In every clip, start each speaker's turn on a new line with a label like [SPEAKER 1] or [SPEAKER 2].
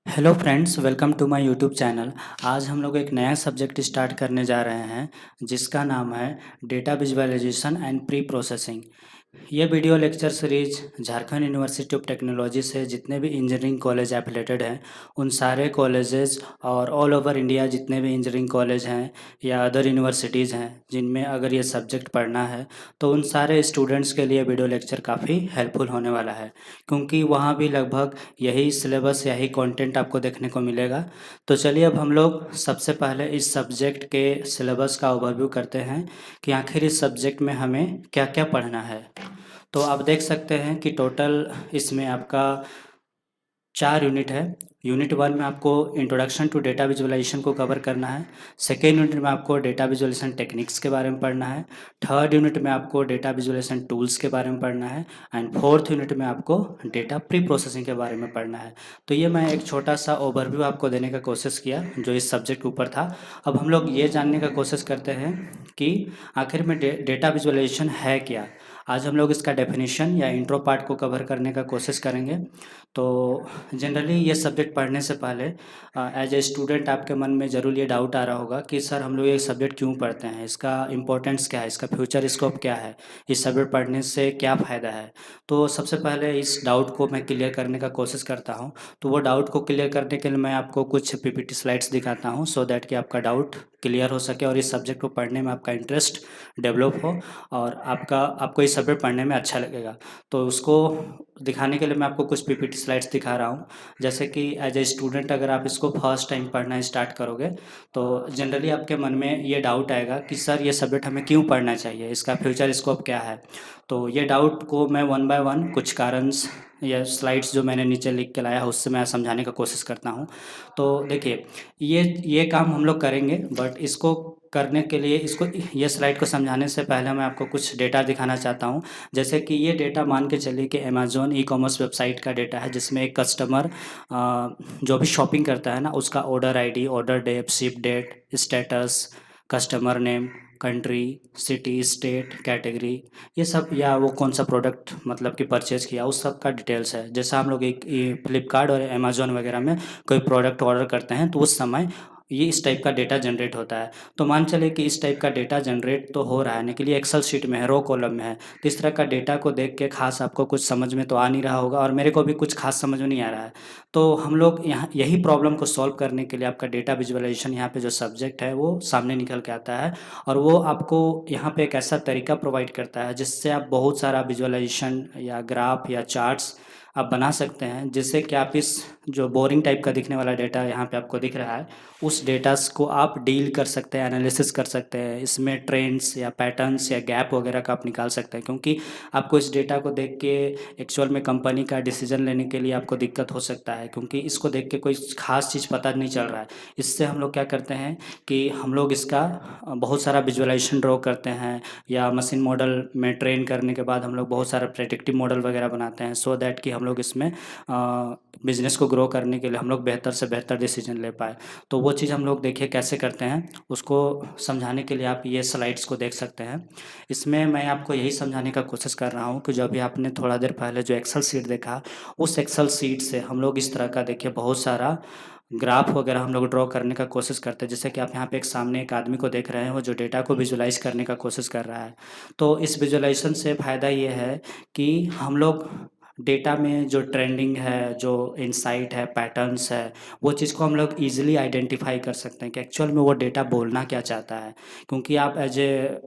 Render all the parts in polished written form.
[SPEAKER 1] Hello friends, welcome to my YouTube channel. आज हम लोग एक नया सब्जेक्ट स्टार्ट करने जा रहे हैं जिसका नाम है data visualisation and pre processing. ये video lecture series Jharkhand university of technology से जितने भी इंजीनियरिंग कॉलेज एफिलेटेड हैं उन सारे कॉलेजेस और ऑल ओवर इंडिया जितने भी इंजीनियरिंग कॉलेज हैं या अदर यूनिवर्सिटीज़ हैं जिनमें अगर ये सब्जेक्ट पढ़ना है तो उन सारे स्टूडेंट्स के लिए वीडियो लेक्चर काफ़ी हेल्पफुल होने वाला है, क्योंकि वहाँ भी लगभग यही सिलेबस यही कंटेंट आपको देखने को मिलेगा। तो चलिए अब हम लोग सबसे पहले इस सब्जेक्ट के सिलेबस का ओवरव्यू करते हैं कि आखिर इस सब्जेक्ट में हमें क्या क्या पढ़ना है। तो आप देख सकते हैं कि टोटल इसमें आपका 4 यूनिट है। यूनिट 1 में आपको इंट्रोडक्शन टू डेटा विजुअलाइजेशन को कवर करना है। सेकेंड यूनिट में आपको डेटा विजुअलाइजेशन टेक्निक्स के बारे में पढ़ना है। थर्ड यूनिट में आपको डेटा विजुअलाइजेशन टूल्स के बारे में पढ़ना है। एंड फोर्थ यूनिट में आपको डेटा प्री प्रोसेसिंग के बारे में पढ़ना है। तो ये मैं एक छोटा सा ओवरव्यू आपको देने का कोशिश किया जो इस सब्जेक्ट के ऊपर था। अब हम लोग ये जानने का कोशिश करते हैं कि आखिर में डेटा विजुअलाइजेशन है क्या। आज हम लोग इसका डेफिनेशन या इंट्रो पार्ट को कवर करने का कोशिश करेंगे। तो जनरली ये सब्जेक्ट पढ़ने से पहले एज ए स्टूडेंट आपके मन में ज़रूर ये डाउट आ रहा होगा कि सर हम लोग ये सब्जेक्ट क्यों पढ़ते हैं, इसका इम्पोर्टेंस क्या है, इसका फ्यूचर स्कोप क्या है, इस सब्जेक्ट पढ़ने से क्या फ़ायदा है। तो सबसे पहले इस डाउट को मैं क्लियर करने का कोशिश करता हूँ। तो वो डाउट को क्लियर करने के लिए मैं आपको कुछ पीपीटी स्लाइड्स दिखाता हूँ सो दैट कि आपका डाउट क्लियर हो सके और इस सब्जेक्ट को पढ़ने में आपका इंटरेस्ट डेवलप हो और आपको इस सब्जेक्ट पढ़ने में अच्छा लगेगा। तो उसको दिखाने के लिए मैं आपको कुछ पीपीटी स्लाइड्स दिखा रहा हूँ। जैसे कि एज ए स्टूडेंट अगर आप इसको फर्स्ट टाइम पढ़ना स्टार्ट करोगे तो जनरली आपके मन में ये डाउट आएगा कि सर ये सब्जेक्ट हमें क्यों पढ़ना चाहिए, इसका फ्यूचर स्कोप क्या है। तो ये डाउट को मैं वन बाय वन कुछ कारण या स्लाइड्स जो मैंने नीचे लिख के लाया है उससे मैं समझाने का कोशिश करता हूँ। तो देखिए, ये काम हम लोग करेंगे, बट इसको करने के लिए इसको ये स्लाइड को समझाने से पहले मैं आपको कुछ डेटा दिखाना चाहता हूँ। जैसे कि ये डेटा मान के चलिए कि अमेज़न ई कॉमर्स वेबसाइट का डेटा है जिसमें एक कस्टमर जो भी शॉपिंग करता है ना उसका order ID, order date, ship date, status, customer name, country, city, state, category, ये सब, या वो कौन सा प्रोडक्ट मतलब कि परचेज़ किया उस सब का डिटेल्स है। जैसा हम लोग एक फ्लिपकार्ट और अमेज़न वगैरह में कोई प्रोडक्ट ऑर्डर करते हैं तो उस समय ये इस टाइप का डेटा जनरेट होता है। तो मान चले कि इस टाइप का डेटा जनरेट तो हो रहा है लेकिन ये एक्सेल शीट में है, रो कॉलम में है। तो इस तरह का डेटा को देख के खास आपको कुछ समझ में तो आ नहीं रहा होगा और मेरे को भी कुछ खास समझ में नहीं आ रहा है। तो हम लोग यहाँ यही प्रॉब्लम को सॉल्व करने के लिए आपका डेटा विजुअलाइजेशन यहाँ पे जो सब्जेक्ट है वो सामने निकल के आता है। और वो आपको यहाँ पे एक ऐसा तरीका प्रोवाइड करता है जिससे आप बहुत सारा विजुअलाइजेशन या ग्राफ या चार्ट्स आप बना सकते हैं, जिससे कि आप इस जो बोरिंग टाइप का दिखने वाला डेटा यहाँ पे आपको दिख रहा है उस डेटास को आप डील कर सकते हैं, एनालिसिस कर सकते हैं। इसमें ट्रेंड्स या पैटर्न्स या गैप वगैरह का आप निकाल सकते हैं, क्योंकि आपको इस डेटा को देख के एक्चुअल में कंपनी का डिसीजन लेने के लिए आपको दिक्कत हो सकता है, क्योंकि इसको देख के कोई खास चीज़ पता नहीं चल रहा है। इससे हम लोग क्या करते हैं कि हम लोग इसका बहुत सारा विजुअलाइजेशन ड्रॉ करते हैं या मशीन मॉडल में ट्रेन करने के बाद हम लोग बहुत सारा प्रेडिक्टिव मॉडल वगैरह बनाते हैं सो दैट कि हम लोग इसमें बिज़नेस को ग्रो करने के लिए हम लोग बेहतर से बेहतर डिसीजन ले पाए। तो वो चीज़ हम लोग देखिए कैसे करते हैं, उसको समझाने के लिए आप ये स्लाइड्स को देख सकते हैं। इसमें मैं आपको यही समझाने का कोशिश कर रहा हूँ कि जो अभी आपने थोड़ा देर पहले जो एक्सेल शीट देखा उस एक्सेल शीट से हम लोग इस तरह का देखिए बहुत सारा ग्राफ वगैरह हम लोग ड्रॉ करने का कोशिश करते हैं। जैसे कि आप यहाँ पे एक सामने एक आदमी को देख रहे हैं वो जो डेटा को विजुलाइज करने का कोशिश कर रहा है। तो इस विजुलाइजेशन से फ़ायदा ये है कि हम लोग डेटा में जो ट्रेंडिंग है, जो इनसाइट है, पैटर्न्स है, वो चीज़ को हम लोग ईज़िली आइडेंटिफ़ाई कर सकते हैं कि एक्चुअल में वो डेटा बोलना क्या चाहता है। क्योंकि आप एज ए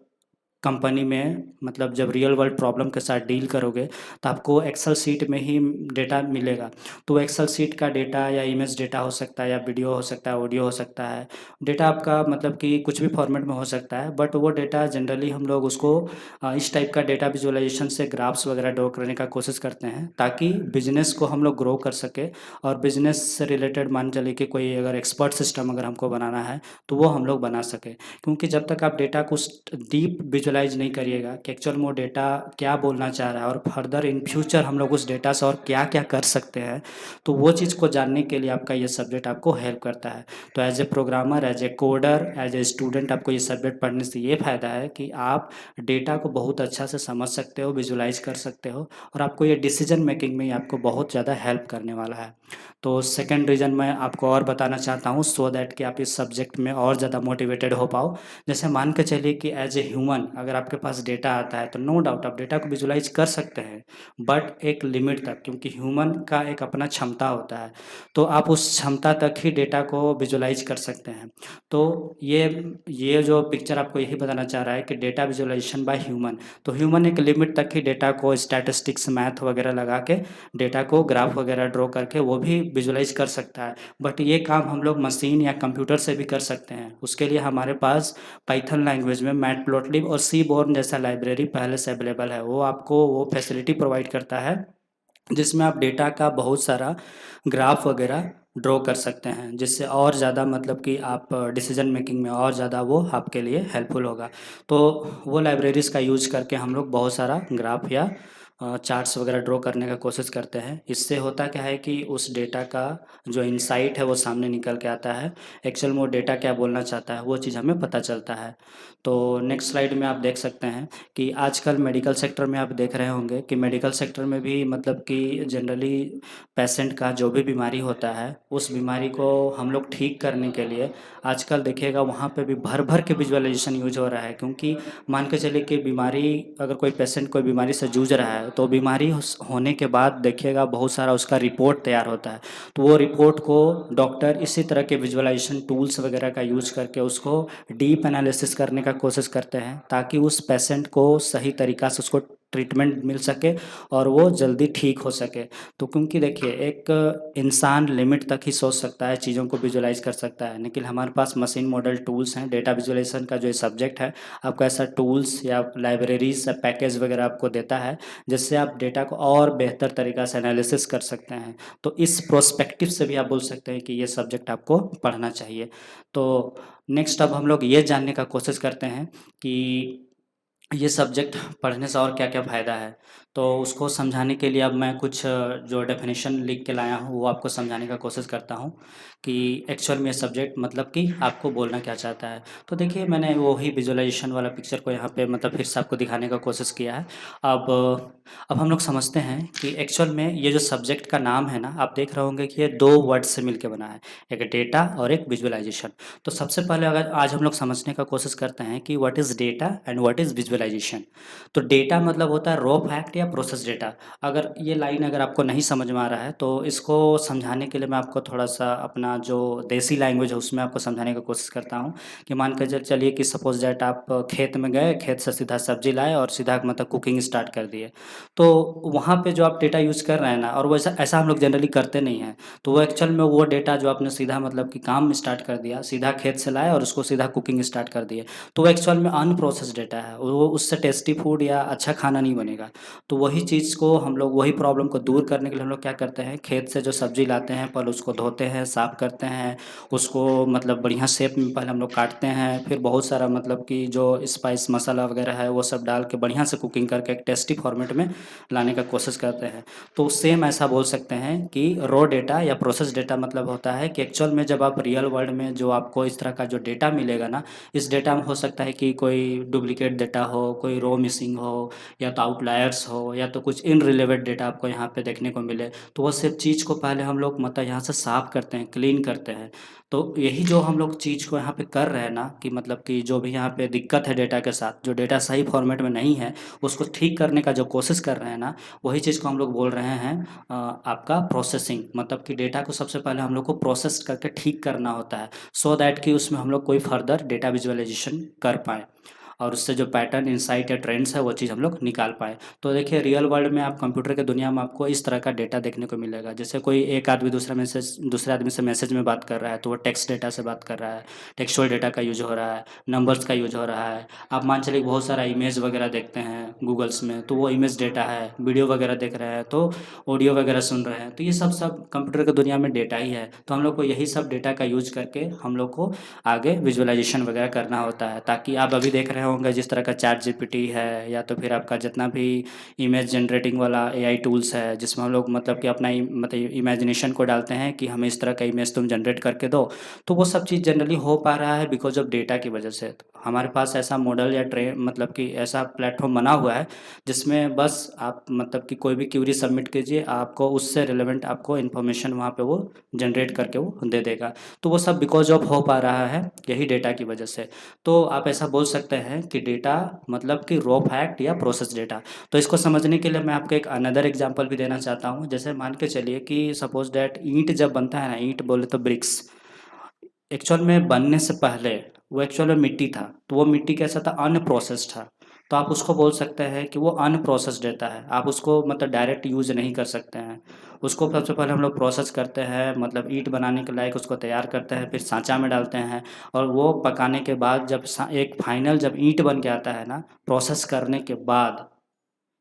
[SPEAKER 1] कंपनी में मतलब जब रियल वर्ल्ड प्रॉब्लम के साथ डील करोगे तो आपको एक्सेल शीट में ही डेटा मिलेगा। तो एक्सेल शीट का डेटा या इमेज डेटा हो सकता है या वीडियो हो सकता है, ऑडियो हो सकता है। डेटा आपका मतलब कि कुछ भी फॉर्मेट में हो सकता है, बट वो डेटा जनरली हम लोग उसको इस टाइप का डेटा विजुअलाइजेशन से ग्राफ्स वगैरह ड्रॉ करने का कोशिश करते हैं ताकि बिजनेस को हम लोग ग्रो कर सके। और बिजनेस से रिलेटेड मान चलिए कि कोई अगर एक्सपर्ट सिस्टम अगर हमको बनाना है तो वो हम लोग बना सके, क्योंकि जब तक आप डेटा को डीप विजुलाइज नहीं करिएगा कि एक्चुअल में वो डेटा क्या बोलना चाह रहा है और फर्दर इन फ्यूचर हम लोग उस डेटा से और क्या क्या कर सकते हैं, तो वो चीज़ को जानने के लिए आपका ये सब्जेक्ट आपको हेल्प करता है। तो as a programmer, as a coder, as a student आपको ये सब्जेक्ट पढ़ने से ये फ़ायदा है कि आप डेटा को बहुत अच्छा से समझ सकते हो, विजुलाइज कर सकते हो, और आपको ये डिसीजन मेकिंग में आपको बहुत ज़्यादा हेल्प करने वाला है। तो सेकंड रीज़न मैं आपको और बताना चाहता हूँ सो दैट कि आप इस सब्जेक्ट में और ज़्यादा मोटिवेटेड हो पाओ। जैसे मान के चलिए कि एज ए ह्यूमन अगर आपके पास डेटा आता है तो नो डाउट आप डेटा को विजुलाइज कर सकते हैं, बट एक लिमिट तक, क्योंकि ह्यूमन का एक अपना क्षमता होता है, तो आप उस क्षमता तक ही डेटा को विजुलाइज कर सकते हैं। तो ये जो पिक्चर आपको यही बताना चाह रहा है कि डेटा विजुलाइजेशन बाय ह्यूमन, तो ह्यूमन एक लिमिट तक ही डेटा को स्टैटिस्टिक्स मैथ वगैरह लगा के डेटा को ग्राफ वगैरह ड्रॉ करके वो भी विजुलाइज कर सकता है, बट ये काम हम लोग मशीन या कंप्यूटर से भी कर सकते हैं। उसके लिए हमारे पास पाइथन लैंग्वेज में मैटप्लॉटलिब और सीबोर्न जैसा लाइब्रेरी पहले से अवेलेबल है, वो आपको वो फैसिलिटी प्रोवाइड करता है जिसमें आप डेटा का बहुत सारा ग्राफ वगैरह ड्रॉ कर सकते हैं, जिससे और ज़्यादा मतलब कि आप डिसीजन मेकिंग में और ज़्यादा वो आपके लिए हेल्पफुल होगा। तो वो लाइब्रेरीज़ का यूज करके हम लोग बहुत सारा ग्राफ या चार्ट्स वगैरह ड्रॉ करने का कोशिश करते हैं। इससे होता क्या है कि उस डेटा का जो इनसाइट है वो सामने निकल के आता है, एक्चुअल में वो डेटा क्या बोलना चाहता है वो चीज़ हमें पता चलता है। तो नेक्स्ट स्लाइड में आप देख सकते हैं कि आजकल मेडिकल सेक्टर में आप देख रहे होंगे कि मेडिकल सेक्टर में भी मतलब कि जनरली पेशेंट का जो भी बीमारी होता है उस बीमारी को हम लोग ठीक करने के लिए आजकल देखिएगा वहाँ पे भी भर भर के विजुअलाइजेशन यूज हो रहा है। क्योंकि मान के चलिए कि बीमारी, अगर कोई पेशेंट कोई बीमारी से जूझ रहा है तो बीमारी होने के बाद देखिएगा बहुत सारा उसका रिपोर्ट तैयार होता है, तो वो रिपोर्ट को डॉक्टर इसी तरह के विजुअलाइजेशन टूल्स वगैरह का यूज करके उसको डीप एनालिसिस करने का कोशिश करते हैं ताकि उस पेशेंट को सही तरीक़ा से उसको ट्रीटमेंट मिल सके और वो जल्दी ठीक हो सके। तो क्योंकि देखिए एक इंसान लिमिट तक ही सोच सकता है, चीज़ों को विजुअलाइज कर सकता है, लेकिन हमारे पास मशीन मॉडल टूल्स हैं। डेटा विजुअलाइजेशन का जो ये सब्जेक्ट है आपको ऐसा टूल्स या लाइब्रेरीज या पैकेज वगैरह आपको देता है जिससे आप डेटा को और बेहतर तरीक़ा से एनालिसिस कर सकते हैं। तो इस प्रोस्पेक्टिव से भी आप बोल सकते हैं कि ये सब्जेक्ट आपको पढ़ना चाहिए। तो नेक्स्ट अब हम लोग ये जानने का कोशिश करते हैं कि ये सब्जेक्ट पढ़ने से और क्या-क्या फ़ायदा है। तो उसको समझाने के लिए अब मैं कुछ जो डेफ़िनेशन लिख के लाया हूँ वो आपको समझाने का कोशिश करता हूँ कि एक्चुअल में ये सब्जेक्ट मतलब कि आपको बोलना क्या चाहता है। तो देखिए मैंने वो ही विजुअलाइजेशन वाला पिक्चर को यहाँ पे मतलब फिर से आपको दिखाने का कोशिश किया है। अब हम लोग समझते हैं कि एक्चुअल में ये जो सब्जेक्ट का नाम है ना, आप देख रहे होंगे कि ये 2 वर्ड से मिलके बना है, एक डेटा और एक विजुअलाइजेशन। तो सबसे पहले अगर आज हम लोग समझने का कोशिश करते हैं कि what is data and what is visualisation. तो डेटा मतलब होता है रॉ फैक्ट या प्रोसेस डेटा। अगर ये लाइन अगर आपको नहीं समझ में आ रहा है तो इसको समझाने के लिए मैं आपको थोड़ा-सा अपना जो देसी लैंग्वेज है उसमें आपको समझाने की कोशिश करता हूँ कि मान के चलिए कि सपोज़ दैट आप खेत में गए, खेत से सीधा सब्ज़ी लाए और सीधा मतलब कुकिंग स्टार्ट कर दिए। तो वहाँ पे जो आप डेटा यूज़ कर रहे हैं ना, और वो ऐसा ऐसा हम लोग जनरली करते नहीं हैं। तो वो एक्चुअल में वो डेटा जो आपने सीधा मतलब कि काम स्टार्ट कर दिया, सीधा खेत से लाए और उसको सीधा कुकिंग स्टार्ट कर दिए, तो वो एक्चुअल में अनप्रोसेस्ड डेटा है। वो उससे टेस्टी फूड या अच्छा खाना नहीं बनेगा। तो वही चीज़ को हम लोग, वही प्रॉब्लम को दूर करने के लिए हम लोग क्या करते हैं, खेत से जो सब्ज़ी लाते हैं पहले उसको धोते हैं, साफ़ करते हैं, उसको मतलब बढ़िया शेप में पहले हम लोग काटते हैं, फिर बहुत सारा मतलब कि जो स्पाइस मसाला वगैरह है वो सब डाल के बढ़िया से कुकिंग करके एक टेस्टी फॉर्मेट में लाने का कोशिश करते हैं। तो सेम ऐसा बोल सकते हैं कि रॉ डेटा या प्रोसेस डेटा मतलब होता है कि एक्चुअल में जब आप रियल वर्ल्ड में जो आपको इस तरह का जो डेटा मिलेगा ना, इस डेटा में हो सकता है कि कोई डुप्लीकेट डेटा हो, कोई रो मिसिंग हो, या तो आउटलायर्स हो, या तो कुछ इनरिलेवेंट डेटा आपको यहाँ पे देखने को मिले। तो वो सब चीज़ को पहले हम लोग मतलब यहाँ से साफ़ करते हैं, क्लीन करते हैं। तो यही जो हम लोग चीज़ को यहाँ पे कर रहे हैं ना कि मतलब कि जो भी यहाँ पे दिक्कत है डेटा के साथ, जो डेटा सही फॉर्मेट में नहीं है, उसको ठीक करने का जो कोशिश कर रहे हैं ना, वही चीज़ को हम लोग बोल रहे हैं आपका प्रोसेसिंग। मतलब कि डेटा को सबसे पहले हम लोग को प्रोसेस करके ठीक करना होता है सो दैट कि उसमें हम लोग कोई फर्दर डेटा विजुअलाइजेशन कर पाएँ और उससे जो पैटर्न, इनसाइट या ट्रेंड्स है वो चीज़ हम लोग निकाल पाएँ। तो देखिए रियल वर्ल्ड में आप कंप्यूटर की दुनिया में आपको इस तरह का डेटा देखने को मिलेगा। जैसे कोई एक आदमी दूसरे आदमी से मैसेज में बात कर रहा है तो वो टेक्स्ट डेटा से बात कर रहा है, टेक्सचुअल डेटा का यूज़ हो रहा है, नंबर्स का यूज़ हो रहा है। आप मान चलिए बहुत सारा इमेज वगैरह देखते हैं गूगल्स में तो वो इमेज डेटा है, वीडियो वगैरह देख रहे हैं तो ऑडियो वगैरह सुन रहे हैं, तो ये सब कंप्यूटर की दुनिया में डेटा ही है। तो हम लोग को यही सब डेटा का यूज़ करके हम लोग को आगे विजुअलाइजेशन वगैरह करना होता है, ताकि आप अभी देख रहे होंगे जिस तरह का चैट जीपीटी है या तो फिर आपका जितना भी इमेज जनरेटिंग वाला एआई टूल्स है जिसमें हम लोग मतलब कि अपना मतलब इमेजिनेशन को डालते हैं कि हमें इस तरह का इमेज तुम जनरेट करके दो, तो वो सब चीज़ जनरली हो पा रहा है बिकॉज ऑफ डेटा की वजह से। हमारे पास ऐसा मॉडल या मतलब कि ऐसा प्लेटफॉर्म बना हुआ है जिसमें बस आप मतलब कि कोई भी क्यूरी सबमिट कीजिए, आपको उससे रिलेवेंट आपको इन्फॉर्मेशन वहाँ पे वो जनरेट करके वो दे देगा। तो वो सब बिकॉज ऑफ हो पा रहा है यही डेटा की वजह से। तो आप ऐसा बोल सकते हैं कि डेटा मतलब कि रॉ फैक्ट या प्रोसेस डेटा। तो इसको समझने के लिए मैं आपको एक अनदर एग्जांपल भी देना चाहता हूँ। जैसे मान के चलिए कि सपोज डैट ईंट जब बनता है ना, ईंट बोले तो ब्रिक्स, एक्चुअल में बनने से पहले वो एक्चुअल में मिट्टी था, तो वो मिट्टी कैसा था, अनप्रोसेस्ड था। तो आप उसको बोल सकते हैं कि वो अनप्रोसेस्ड डेटा है। आप उसको मतलब डायरेक्ट यूज़ नहीं कर सकते हैं। उसको सबसे पहले हम लोग प्रोसेस करते हैं, मतलब ईंट बनाने के लायक उसको तैयार करते हैं, फिर सांचा में डालते हैं और वो पकाने के बाद जब एक फाइनल जब ईंट बन के आता है ना, प्रोसेस करने के बाद,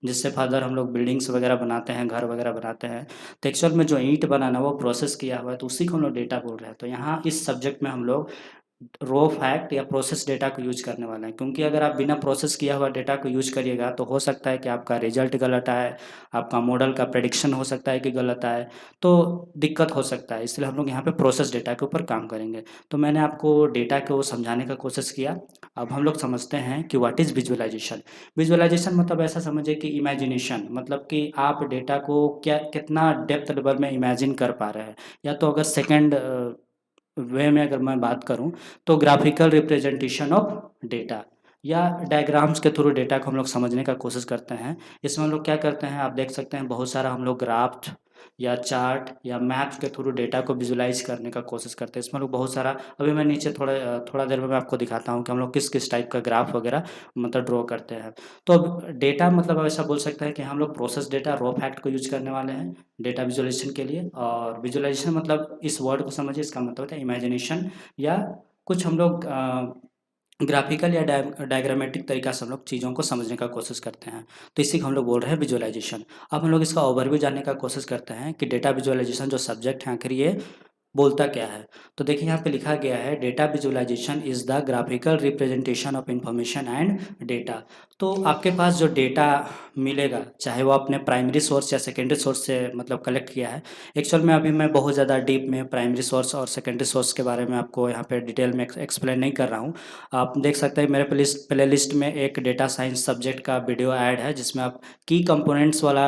[SPEAKER 1] जिससे फर्दर हम लोग बिल्डिंग्स वगैरह बनाते हैं, घर वगैरह बनाते हैं, तो एक्चुअल में जो ईंट बनाना वो प्रोसेस किया हुआ है, तो उसी को हम लोग डेटा बोल रहे हैं। तो यहाँ इस सब्जेक्ट में हम लोग रॉ फैक्ट या प्रोसेस डेटा को यूज करने वाला है, क्योंकि अगर आप बिना प्रोसेस किया हुआ डेटा को यूज करिएगा तो हो सकता है कि आपका रिजल्ट गलत आए, आपका मॉडल का प्रेडिक्शन हो सकता है कि गलत आए, तो दिक्कत हो सकता है। इसलिए हम लोग यहाँ पे प्रोसेस डेटा के ऊपर काम करेंगे। तो मैंने आपको डेटा को समझाने का कोशिश किया। अब हम लोग समझते हैं कि व्हाट इज़ विजुअलाइजेशन। विजुअलाइजेशन मतलब ऐसा समझिए कि इमेजिनेशन, मतलब कि आप डेटा को क्या कितना डेप्थ लेवल में इमेजिन कर पा रहे हैं। या तो अगर सेकेंड वे में अगर मैं बात करूं तो ग्राफिकल रिप्रेजेंटेशन ऑफ डेटा या डायग्राम्स के थ्रू डेटा को हम लोग समझने का कोशिश करते हैं। इसमें हम लोग क्या करते हैं, आप देख सकते हैं बहुत सारा हम लोग ग्राफ या चार्ट या मैप्स के थ्रू डेटा को विजुलाइज करने का कोशिश करते हैं। इसमें हम लोग बहुत सारा, अभी मैं नीचे थोड़ा देर में मैं आपको दिखाता हूँ कि हम लोग किस किस टाइप का ग्राफ वगैरह मतलब ड्रॉ करते हैं। तो अब डेटा मतलब आप ऐसा बोल सकते हैं कि हम लोग प्रोसेस डेटा रॉ फैक्ट को यूज करने वाले हैं डेटा विजुअलाइजेशन के लिए। और विजुअलाइजेशन मतलब इस वर्ड को समझिए, इसका मतलब होता है इमेजिनेशन या कुछ हम लोग ग्राफिकल या डायग्रामेटिक तरीका से हम लोग चीज़ों को समझने का कोशिश करते हैं। तो इसी को हम लोग बोल रहे हैं विजुअलाइजेशन। अब हम लोग इसका ओवरव्यू जानने का कोशिश करते हैं कि डेटा विजुअलाइजेशन जो सब्जेक्ट है आखिर ये बोलता क्या है। तो देखिए यहाँ पे लिखा गया है data visualisation is the graphical representation of information and data. तो आपके पास जो डेटा मिलेगा, चाहे वो आपने प्राइमरी सोर्स या सेकेंडरी सोर्स से मतलब कलेक्ट किया है। एक्चुअल में अभी मैं बहुत ज़्यादा डीप में प्राइमरी सोर्स और सेकेंडरी सोर्स के बारे में आपको यहाँ पे डिटेल में एक्सप्लेन नहीं कर रहा हूँ। आप देख सकते हैं मेरे प्ले लिस्ट में एक डेटा साइंस सब्जेक्ट का वीडियो ऐड है जिसमें आप की कंपोनेंट्स वाला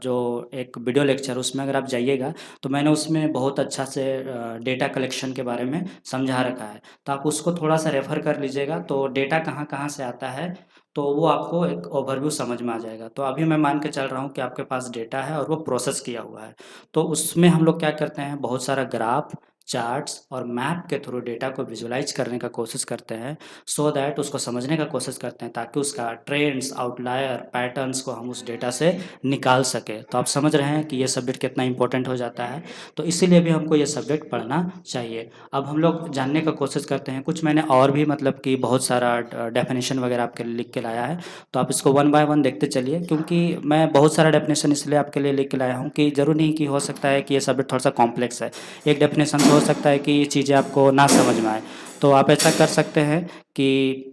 [SPEAKER 1] जो एक वीडियो लेक्चर, उसमें अगर आप जाइएगा तो मैंने उसमें बहुत अच्छा से डेटा कलेक्शन के बारे में समझा रखा है। तो आप उसको थोड़ा सा रेफ़र कर लीजिएगा, तो डेटा कहाँ कहाँ से आता है तो वो आपको एक ओवरव्यू समझ में आ जाएगा। तो अभी मैं मान के चल रहा हूँ कि आपके पास डेटा है और वो प्रोसेस किया हुआ है। तो उसमें हम लोग क्या करते हैं, बहुत सारा ग्राफ, चार्ट्स और मैप के थ्रू डेटा को विजुलाइज करने का कोशिश करते हैं, सो दैट उसको समझने का कोशिश करते हैं ताकि उसका ट्रेंड्स, आउटलायर, पैटर्न्स को हम उस डेटा से निकाल सकें। तो आप समझ रहे हैं कि ये सब्जेक्ट कितना इंपॉर्टेंट हो जाता है। तो इसीलिए भी हमको ये सब्जेक्ट पढ़ना चाहिए। अब हम लोग जानने का कोशिश करते हैं, कुछ मैंने और भी मतलब कि बहुत सारा डेफिनेशन वगैरह आपके लिए लिख के लाया है। तो आप इसको वन बाय वन देखते चलिए, क्योंकि मैं बहुत सारा डेफिनेशन इसलिए आपके लिए लिख के लाया हूँ कि ज़रूर नहीं कि हो सकता है कि ये सब्जेक्ट थोड़ा सा कॉम्प्लेक्स है। एक डेफिनेशन से हो सकता है कि ये चीज़ें आपको ना समझ में आए। तो आप ऐसा कर सकते हैं कि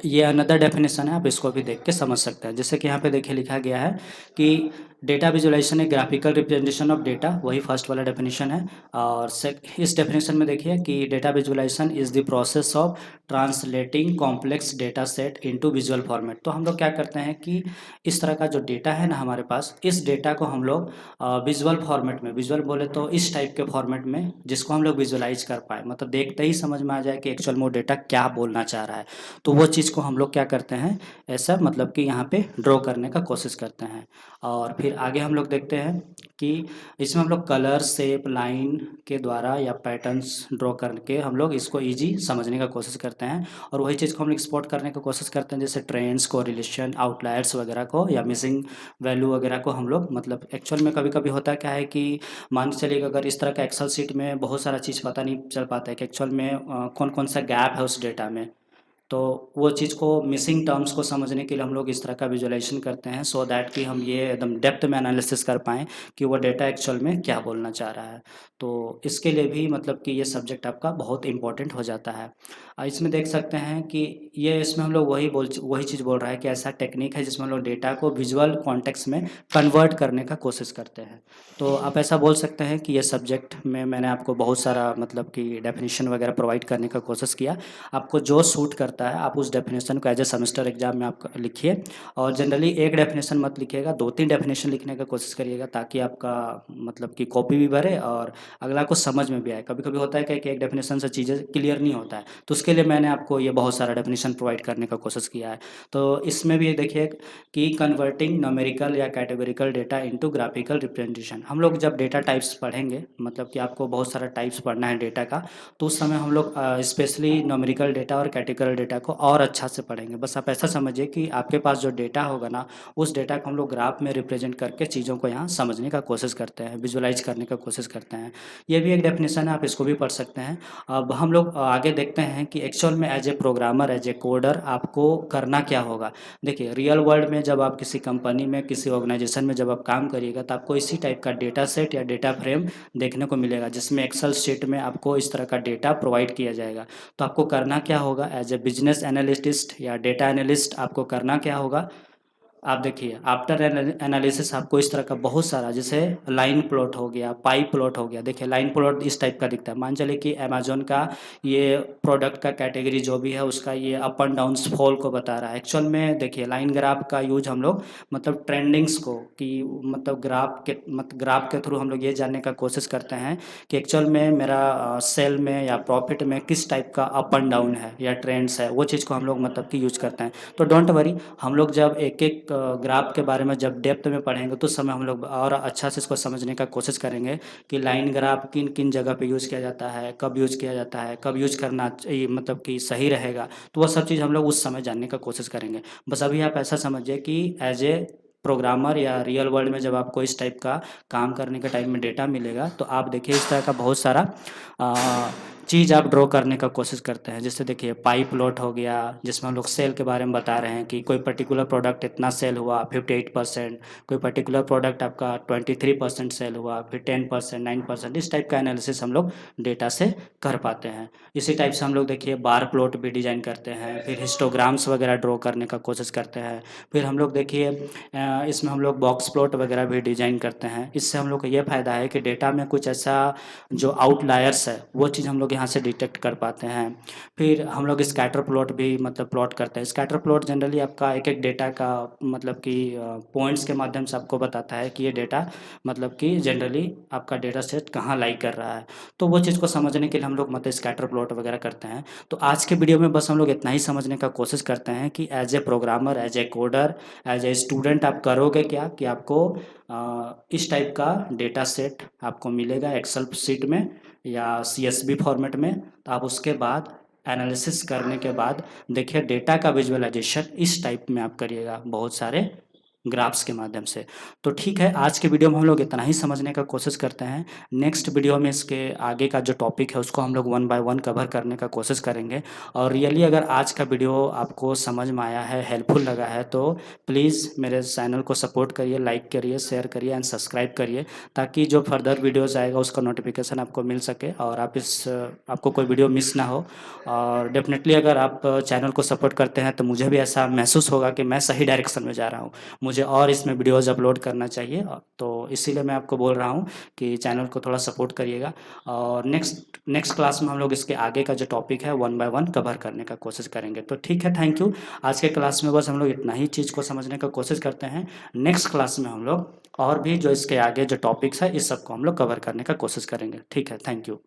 [SPEAKER 1] ये अनदर डेफिनेशन है, आप इसको भी देख के समझ सकते हैं। जैसे कि यहाँ पे देखिए लिखा गया है कि डेटा विजुअलाइजेशन एक ग्राफिकल रिप्रेजेंटेशन ऑफ डेटा, वही फर्स्ट वाला डेफिनेशन है। और इस डेफिनेशन में देखिए कि data visualisation is the process of translating complex data set into visual format. तो हम लोग क्या करते हैं कि इस तरह का जो डेटा है ना हमारे पास, इस डेटा को हम लोग विजुअल फॉर्मेट में, विजुअल बोले तो इस टाइप के फॉर्मेट में जिसको हम लोग विजुअलाइज कर पाए, मतलब देखते ही समझ में आ जाए कि एक्चुअल में वो डेटा क्या बोलना चाह रहा है। तो वो चीज़ को हम लोग क्या करते हैं, ऐसा मतलब कि यहाँ पे ड्रॉ करने का कोशिश करते हैं। और फिर आगे हम लोग देखते हैं कि इसमें हम लोग कलर, शेप, लाइन के द्वारा या पैटर्न्स ड्रॉ करके हम लोग इसको इजी समझने का कोशिश करते हैं। और वही चीज़ को हम लोग एक्सपोर्ट करने की कोशिश करते हैं, जैसे ट्रेंड्स, कोरिलेशन, आउटलायर्स वगैरह को या मिसिंग वैल्यू वगैरह को हम लोग मतलब एक्चुअल में कभी कभी होता क्या है कि मान के चलिए अगर इस तरह का एक्सेल शीट में बहुत सारा चीज़ पता नहीं चल पाता है कि एक्चुअल में कौन कौन सा गैप है उस डेटा में। तो वो चीज़ को मिसिंग टर्म्स को समझने के लिए हम लोग इस तरह का विजुअलाइजेशन करते हैं, सो दैट कि हम ये एकदम डेप्थ में एनालिसिस कर पाएँ कि वो डेटा एक्चुअल में क्या बोलना चाह रहा है। तो इसके लिए भी मतलब कि ये सब्जेक्ट आपका बहुत इम्पोर्टेंट हो जाता है। इसमें देख सकते हैं कि ये इसमें हम लोग वही चीज़ बोल रहा है कि ऐसा टेक्निक है जिसमें हम लोग डेटा को विजुअल कॉन्टेक्स्ट में कन्वर्ट करने का कोशिश करते हैं। तो आप ऐसा बोल सकते हैं कि ये सब्जेक्ट में मैंने आपको बहुत सारा मतलब कि डेफिनेशन वगैरह प्रोवाइड करने का कोशिश किया। आपको जो सूट करता है आप उस डेफिनेशन को एज ए सेमेस्टर एग्जाम में आप लिखिए, और जनरली एक डेफिनेशन मत लिखिएगा, 2-3 डेफिनेशन लिखने का कोशिश करिएगा, ताकि आपका मतलब कि कॉपी भी भरे और अगला को समझ में भी आए। कभी-कभी होता है कि एक डेफिनेशन से चीज़ें क्लियर नहीं होता है, तो उसके लिए मैंने आपको ये बहुत सारा डेफिनेशन प्रोवाइड करने का कोशिश किया है। तो इसमें भी देखिए कि कन्वर्टिंग न्यूमेरिकल या categorical data into graphical representation. हम लोग जब डेटा टाइप्स पढ़ेंगे, मतलब कि आपको बहुत सारा टाइप्स पढ़ना है डेटा का, तो उस समय हम लोग स्पेशली न्यूमेरिकल डेटा और कैटेगोरिकल डेटा को और अच्छा से पढ़ेंगे। बस आप ऐसा समझिए कि आपके पास जो डेटा होगा ना, उस डेटा को हम लोग ग्राफ में रिप्रेजेंट करके चीज़ों को यहाँ समझने का कोशिश करते हैं, विजुअलाइज करने का कोशिश करते हैं। ये भी एक डेफिनेशन है, आप इसको भी पढ़ सकते हैं। अब हम लोग आगे देखते हैं कि एक्चुअल में as a programmer, as a coder आपको करना क्या होगा। देखिए, रियल वर्ल्ड में जब आप किसी कंपनी में, किसी ऑर्गेनाइजेशन में जब आप काम करिएगा, तो आपको इसी टाइप का डेटा सेट या डेटा फ्रेम देखने को मिलेगा, जिसमें एक्सेल शीट में आपको इस तरह का डेटा प्रोवाइड किया जाएगा। तो आपको करना क्या होगा एज ए बिजनेस एनालिस्ट या डेटा एनालिस्ट, आपको करना क्या होगा। आप देखिए, आफ्टर एनालिसिस आपको इस तरह का बहुत सारा, जैसे लाइन प्लॉट हो गया, पाई प्लॉट हो गया। देखिए, लाइन प्लॉट इस टाइप का दिखता है। मान चलिए कि अमेजोन का ये प्रोडक्ट का कैटेगरी जो भी है, उसका ये अप एंड डाउन फॉल को बता रहा है। एक्चुअल में देखिए, लाइन ग्राफ का यूज हम लोग मतलब ट्रेंडिंग्स को, कि मतलब ग्राफ के थ्रू हम लोग ये जानने का कोशिश करते हैं कि एक्चुअल में मेरा सेल में या प्रॉफिट में किस टाइप का अप एंड डाउन है या ट्रेंड्स है, वो चीज़ को हम लोग मतलब कि यूज करते हैं। तो डोंट वरी, हम लोग जब एक एक ग्राफ के बारे में जब डेप्थ में पढ़ेंगे, तो उस समय हम लोग और अच्छा से इसको समझने का कोशिश करेंगे कि लाइन ग्राफ किन किन जगह पे यूज़ किया जाता है, कब यूज़ किया जाता है, कब यूज़ करना चाहिए, मतलब कि सही रहेगा। तो वह सब चीज़ हम लोग उस समय जानने का कोशिश करेंगे। बस अभी आप ऐसा समझिए कि एज ए प्रोग्रामर या रियल वर्ल्ड में जब आपको इस टाइप का काम करने के टाइम में डेटा मिलेगा, तो आप देखिए इस तरह का बहुत सारा चीज़ आप ड्रॉ करने का कोशिश करते हैं। जैसे देखिए, पाई प्लॉट हो गया, जिसमें हम लोग सेल के बारे में बता रहे हैं कि कोई पर्टिकुलर प्रोडक्ट इतना सेल हुआ 58%, कोई पर्टिकुलर प्रोडक्ट आपका 23% सेल हुआ, फिर 10%, 9%, इस टाइप का एनालिसिस हम लोग डेटा से कर पाते हैं। इसी टाइप से हम लोग देखिए बार प्लॉट भी डिजाइन करते हैं, फिर हिस्टोग्राम्स वगैरह ड्रॉ करने का कोशिश करते हैं। फिर हम लोग देखिए इसमें हम लोग बॉक्स प्लॉट वगैरह भी डिजाइन करते हैं। इससे हम लोग को ये फ़ायदा है कि डेटा में कुछ ऐसा जो आउटलायर्स है, वो चीज़ हम लोग यहाँ से डिटेक्ट कर पाते हैं। फिर हम लोग स्कैटर प्लॉट भी मतलब प्लॉट करते हैं। स्कैटर प्लॉट जनरली आपका एक एक डेटा का मतलब कि पॉइंट्स के माध्यम से आपको बताता है कि ये डेटा मतलब कि जनरली आपका डेटा सेट कहाँ लाई कर रहा है। तो वो चीज़ को समझने के लिए हम लोग मतलब स्कैटर प्लॉट वगैरह करते हैं। तो आज के वीडियो में बस हम लोग इतना ही समझने का कोशिश करते हैं कि as a programmer, as a coder, as a student आप करोगे क्या, कि आपको इस टाइप का डेटा सेट आपको मिलेगा एक्सेल शीट में या CSV फॉर्मेट में। तो आप उसके बाद एनालिसिस करने के बाद देखिए डेटा का विजुअलाइजेशन इस टाइप में आप करिएगा, बहुत सारे ग्राफ्स के माध्यम से। तो ठीक है, आज के वीडियो में हम लोग इतना ही समझने का कोशिश करते हैं। नेक्स्ट वीडियो में इसके आगे का जो टॉपिक है उसको हम लोग 1 बाय 1 कवर करने का कोशिश करेंगे। और रियली अगर आज का वीडियो आपको समझ में आया है, हेल्पफुल लगा है, तो प्लीज़ मेरे चैनल को सपोर्ट करिए, लाइक करिए, शेयर करिए एंड सब्सक्राइब करिए, ताकि जो फर्दर वीडियोज़ आएगा उसका नोटिफिकेशन आपको मिल सके और आपको कोई वीडियो मिस ना हो। और डेफिनेटली अगर आप चैनल को सपोर्ट करते हैं, तो मुझे भी ऐसा महसूस होगा कि मैं सही डायरेक्शन में जा रहा हूँ, मुझे और इसमें वीडियोज़ अपलोड करना चाहिए। तो इसीलिए मैं आपको बोल रहा हूँ कि चैनल को थोड़ा सपोर्ट करिएगा। और नेक्स्ट क्लास में हम लोग इसके आगे का जो टॉपिक है 1 बाय 1 कवर करने का कोशिश करेंगे। तो ठीक है, थैंक यू। आज के क्लास में बस हम लोग इतना ही चीज़ को समझने का कोशिश करते हैं। नेक्स्ट क्लास में हम लोग और भी जो इसके आगे जो टॉपिक्स है, इस सब को हम लोग कवर करने का कोशिश करेंगे। ठीक है, थैंक यू।